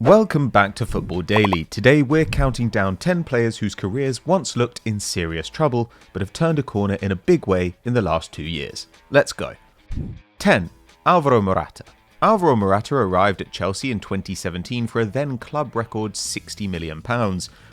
Welcome back to Football Daily. Today we're counting down 10 players whose careers once looked in serious trouble but have turned a corner in a big way in the last 2 years. Let's go. 10. Álvaro Morata. Álvaro Morata arrived at Chelsea in 2017 for a then club record £60 million,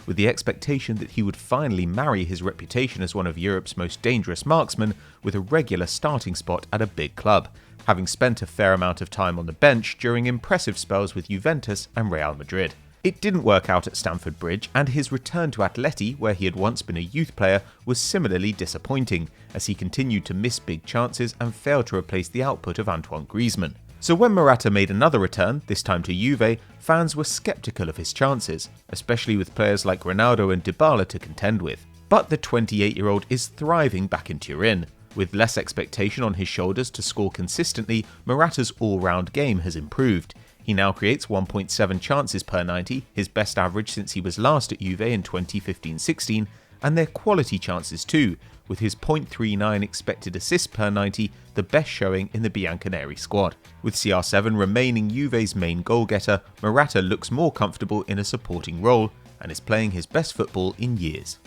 with the expectation that he would finally marry his reputation as one of Europe's most dangerous marksmen with a regular starting spot at a big club, having spent a fair amount of time on the bench during impressive spells with Juventus and Real Madrid. It didn't work out at Stamford Bridge, and his return to Atleti, where he had once been a youth player, was similarly disappointing, as he continued to miss big chances and failed to replace the output of Antoine Griezmann. So when Morata made another return, this time to Juve, fans were sceptical of his chances, especially with players like Ronaldo and Dybala to contend with. But the 28-year-old is thriving back in Turin. With less expectation on his shoulders to score consistently, Morata's all-round game has improved. He now creates 1.7 chances per 90, his best average since he was last at Juve in 2015-16, and they're quality chances too, with his 0.39 expected assists per 90, the best showing in the Bianconeri squad. With CR7 remaining Juve's main goal-getter, Morata looks more comfortable in a supporting role and is playing his best football in years.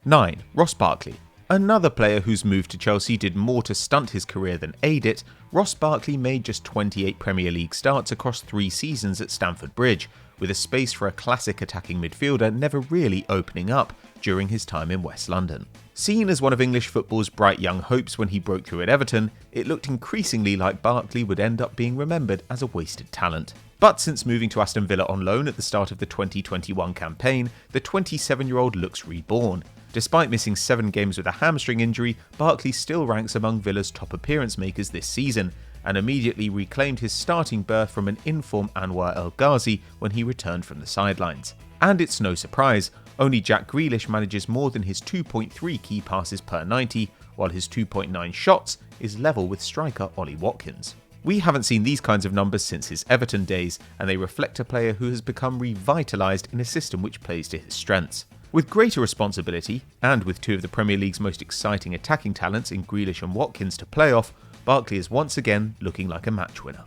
9. Ross Barkley. Another player whose move to Chelsea did more to stunt his career than aid it, Ross Barkley made just 28 Premier League starts across 3 seasons at Stamford Bridge, with a space for a classic attacking midfielder never really opening up during his time in West London. Seen as one of English football's bright young hopes when he broke through at Everton, it looked increasingly like Barkley would end up being remembered as a wasted talent. But since moving to Aston Villa on loan at the start of the 2021 campaign, the 27-year-old looks reborn. Despite missing 7 games with a hamstring injury, Barkley still ranks among Villa's top appearance makers this season, and immediately reclaimed his starting berth from an in-form Anwar El Ghazi when he returned from the sidelines. And it's no surprise, only Jack Grealish manages more than his 2.3 key passes per 90, while his 2.9 shots is level with striker Ollie Watkins. We haven't seen these kinds of numbers since his Everton days, and they reflect a player who has become revitalised in a system which plays to his strengths. With greater responsibility, and with 2 of the Premier League's most exciting attacking talents in Grealish and Watkins to play off, Barkley is once again looking like a match winner.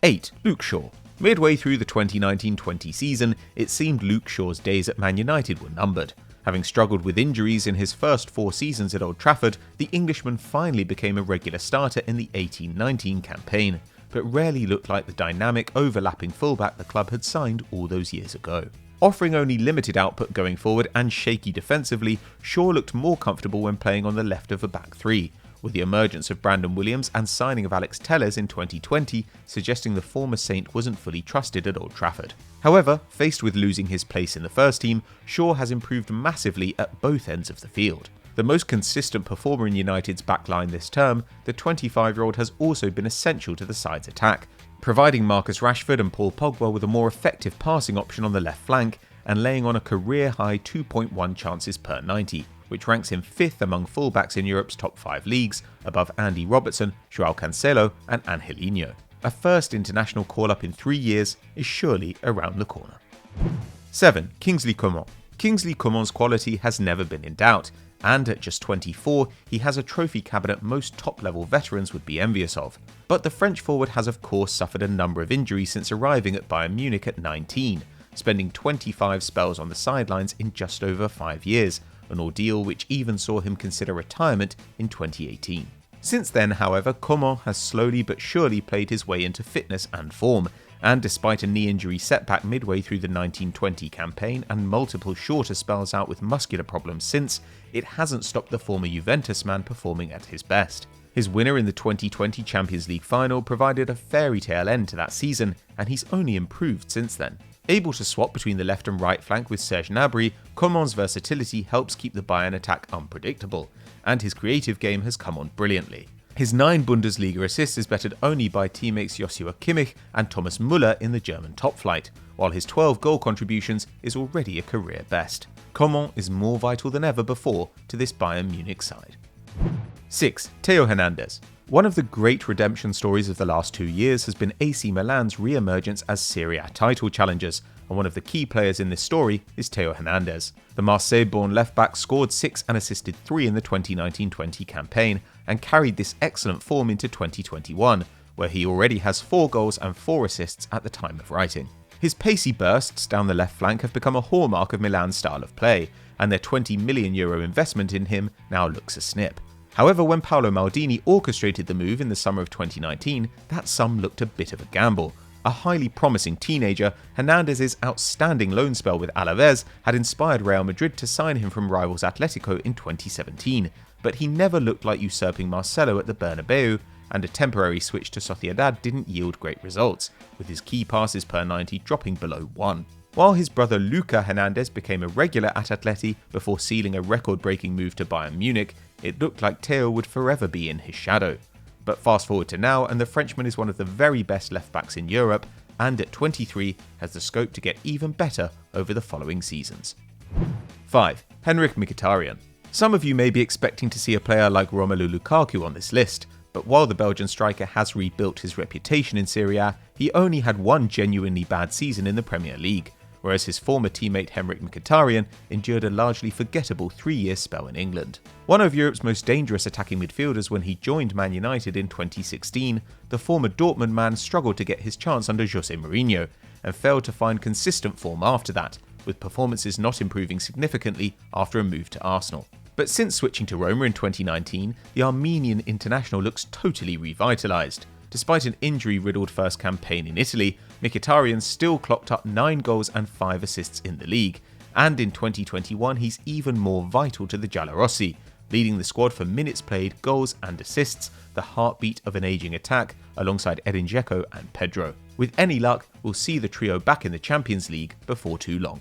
8. Luke Shaw. Midway through the 2019-20 season, it seemed Luke Shaw's days at Man United were numbered. Having struggled with injuries in his first 4 seasons at Old Trafford, the Englishman finally became a regular starter in the 18-19 campaign, but rarely looked like the dynamic, overlapping fullback the club had signed all those years ago. Offering only limited output going forward and shaky defensively, Shaw looked more comfortable when playing on the left of a back 3, with the emergence of Brandon Williams and signing of Alex Telles in 2020 suggesting the former Saint wasn't fully trusted at Old Trafford. However, faced with losing his place in the first team, Shaw has improved massively at both ends of the field. The most consistent performer in United's backline this term, the 25-year-old has also been essential to the side's attack, providing Marcus Rashford and Paul Pogba with a more effective passing option on the left flank and laying on a career-high 2.1 chances per 90, which ranks him 5th among fullbacks in Europe's top 5 leagues, above Andy Robertson, Joao Cancelo and Angelino. A first international call-up in 3 years is surely around the corner. 7. Kingsley Coman. Kingsley Coman's quality has never been in doubt, and at just 24, he has a trophy cabinet most top-level veterans would be envious of. But the French forward has of course suffered a number of injuries since arriving at Bayern Munich at 19, spending 25 spells on the sidelines in just over 5 years, an ordeal which even saw him consider retirement in 2018. Since then, however, Coman has slowly but surely played his way into fitness and form, and despite a knee injury setback midway through the 1920 campaign and multiple shorter spells out with muscular problems since, it hasn't stopped the former Juventus man performing at his best. His winner in the 2020 Champions League final provided a fairy tale end to that season, and he's only improved since then. Able to swap between the left and right flank with Serge Gnabry, Coman's versatility helps keep the Bayern attack unpredictable, and his creative game has come on brilliantly. His 9 Bundesliga assists is bettered only by teammates Joshua Kimmich and Thomas Müller in the German top flight, while his 12 goal contributions is already a career best. Coman is more vital than ever before to this Bayern Munich side. 6. Theo Hernandez. One of the great redemption stories of the last 2 years has been AC Milan's re-emergence as Serie A title challengers, and one of the key players in this story is Theo Hernandez. The Marseille-born left-back scored 6 and assisted 3 in the 2019-20 campaign and carried this excellent form into 2021, where he already has 4 goals and 4 assists at the time of writing. His pacey bursts down the left flank have become a hallmark of Milan's style of play, and their €20 million investment in him now looks a snip. However, when Paolo Maldini orchestrated the move in the summer of 2019, that sum looked a bit of a gamble. A highly promising teenager, Hernandez's outstanding loan spell with Alaves had inspired Real Madrid to sign him from rivals Atletico in 2017, but he never looked like usurping Marcelo at the Bernabeu, and a temporary switch to Sociedad didn't yield great results, with his key passes per 90 dropping below 1. While his brother Luca Hernandez became a regular at Atleti before sealing a record-breaking move to Bayern Munich, it looked like Theo would forever be in his shadow. But fast forward to now, and the Frenchman is one of the very best left-backs in Europe, and at 23 has the scope to get even better over the following seasons. 5. Henrikh Mkhitaryan. Some of you may be expecting to see a player like Romelu Lukaku on this list, but while the Belgian striker has rebuilt his reputation in Serie A, he only had one genuinely bad season in the Premier League, whereas his former teammate Henrikh Mkhitaryan endured a largely forgettable 3-year spell in England. One of Europe's most dangerous attacking midfielders when he joined Man United in 2016, the former Dortmund man struggled to get his chance under Jose Mourinho, and failed to find consistent form after that, with performances not improving significantly after a move to Arsenal. But since switching to Roma in 2019, the Armenian international looks totally revitalised. Despite an injury-riddled first campaign in Italy, Mkhitaryan still clocked up 9 goals and 5 assists in the league, and in 2021 he's even more vital to the Giallorossi, leading the squad for minutes played, goals and assists, the heartbeat of an ageing attack, alongside Edin Dzeko and Pedro. With any luck, we'll see the trio back in the Champions League before too long.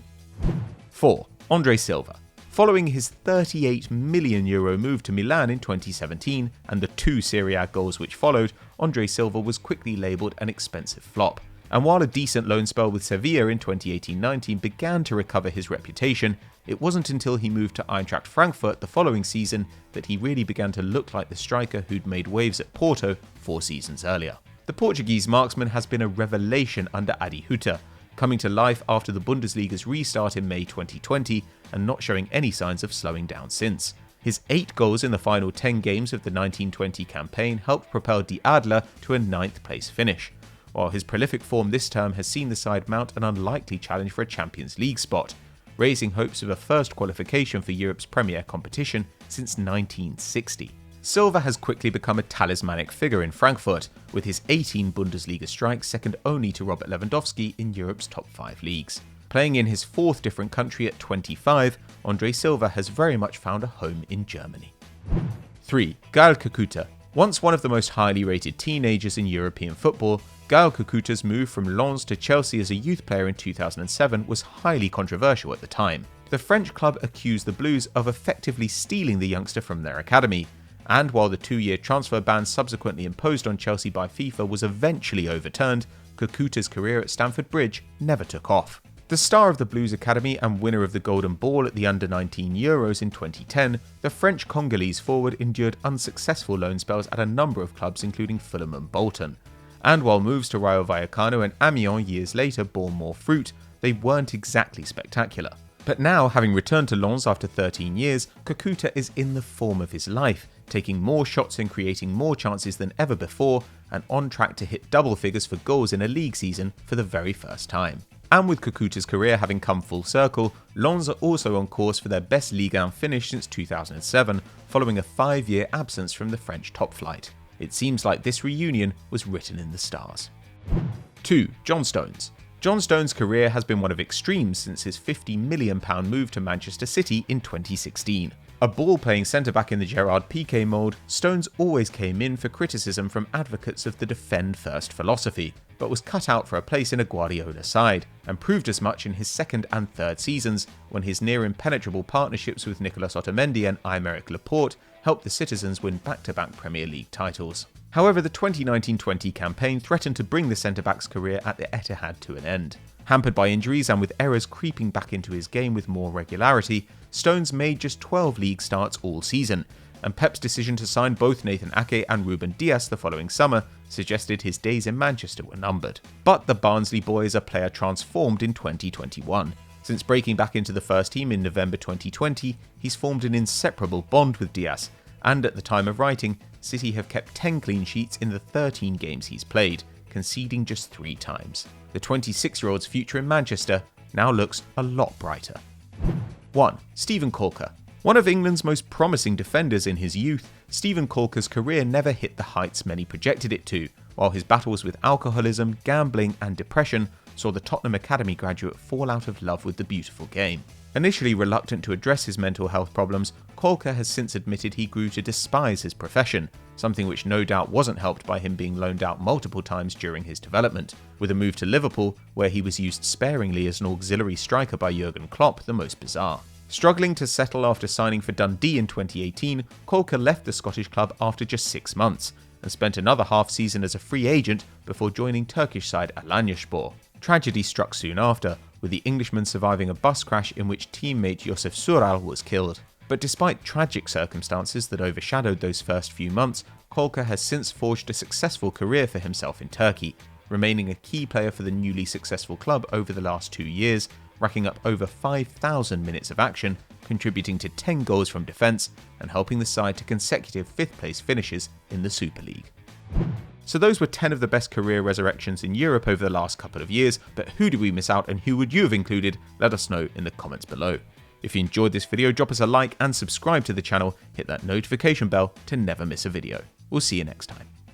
4. André Silva. Following his €38 million move to Milan in 2017 and the 2 Serie A goals which followed, André Silva was quickly labelled an expensive flop. And while a decent loan spell with Sevilla in 2018-19 began to recover his reputation, it wasn't until he moved to Eintracht Frankfurt the following season that he really began to look like the striker who'd made waves at Porto 4 seasons earlier. The Portuguese marksman has been a revelation under Adi Hutter, coming to life after the Bundesliga's restart in May 2020 and not showing any signs of slowing down since. His 8 goals in the final 10 games of the 1920 campaign helped propel Die Adler to a 9th place finish, while his prolific form this term has seen the side mount an unlikely challenge for a Champions League spot, raising hopes of a first qualification for Europe's premier competition since 1960. Silva has quickly become a talismanic figure in Frankfurt, with his 18 Bundesliga strikes second only to Robert Lewandowski in Europe's top 5 leagues. Playing in his 4th different country at 25, André Silva has very much found a home in Germany. 3. Gaël Kakuta. Once one of the most highly rated teenagers in European football, Gaël Kakuta's move from Lens to Chelsea as a youth player in 2007 was highly controversial at the time. The French club accused the Blues of effectively stealing the youngster from their academy, and while the 2-year transfer ban subsequently imposed on Chelsea by FIFA was eventually overturned, Kakuta's career at Stamford Bridge never took off. The star of the Blues Academy and winner of the Golden Ball at the Under-19 Euros in 2010, the French Congolese forward endured unsuccessful loan spells at a number of clubs including Fulham and Bolton. And while moves to Rayo Vallecano and Amiens years later bore more fruit, they weren't exactly spectacular. But now, having returned to Lens after 13 years, Kakuta is in the form of his life, taking more shots and creating more chances than ever before, and on track to hit double figures for goals in a league season for the very first time. And with Kakuta's career having come full circle, Lens are also on course for their best Ligue 1 finish since 2007, following a 5-year absence from the French top flight. It seems like this reunion was written in the stars. 2. John Stones. John Stones' career has been one of extremes since his £50 million move to Manchester City in 2016. A ball-playing centre-back in the Gerard Piqué mould, Stones always came in for criticism from advocates of the defend-first philosophy, but was cut out for a place in a Guardiola side, and proved as much in his 2nd and 3rd seasons, when his near-impenetrable partnerships with Nicolas Otamendi and Aymeric Laporte helped the citizens win back-to-back Premier League titles. However, the 2019-20 campaign threatened to bring the centre-back's career at the Etihad to an end. Hampered by injuries and with errors creeping back into his game with more regularity, Stones made just 12 league starts all season, and Pep's decision to sign both Nathan Ake and Ruben Dias the following summer suggested his days in Manchester were numbered. But the Barnsley boy is a player transformed in 2021. Since breaking back into the first team in November 2020, he's formed an inseparable bond with Dias, and at the time of writing, City have kept 10 clean sheets in the 13 games he's played, conceding just 3 times. the 26-year-old's future in Manchester now looks a lot brighter. 1. Steven Caulker. One of England's most promising defenders in his youth, Steven Caulker's career never hit the heights many projected it to, while his battles with alcoholism, gambling and depression saw the Tottenham Academy graduate fall out of love with the beautiful game. Initially reluctant to address his mental health problems, Caulker has since admitted he grew to despise his profession, something which no doubt wasn't helped by him being loaned out multiple times during his development, with a move to Liverpool where he was used sparingly as an auxiliary striker by Jurgen Klopp the most bizarre. Struggling to settle after signing for Dundee in 2018, Caulker left the Scottish club after just 6 months, and spent another half-season as a free agent before joining Turkish side Alanyaspor. Tragedy struck soon after, with the Englishman surviving a bus crash in which teammate Josef Sural was killed. But despite tragic circumstances that overshadowed those first few months, Caulker has since forged a successful career for himself in Turkey, remaining a key player for the newly successful club over the last 2 years, racking up over 5,000 minutes of action, contributing to 10 goals from defence and helping the side to consecutive 5th place finishes in the Super League. So those were 10 of the best career resurrections in Europe over the last couple of years, but who did we miss out and who would you have included? Let us know in the comments below. If you enjoyed this video, drop us a like and subscribe to the channel, hit that notification bell to never miss a video. We'll see you next time.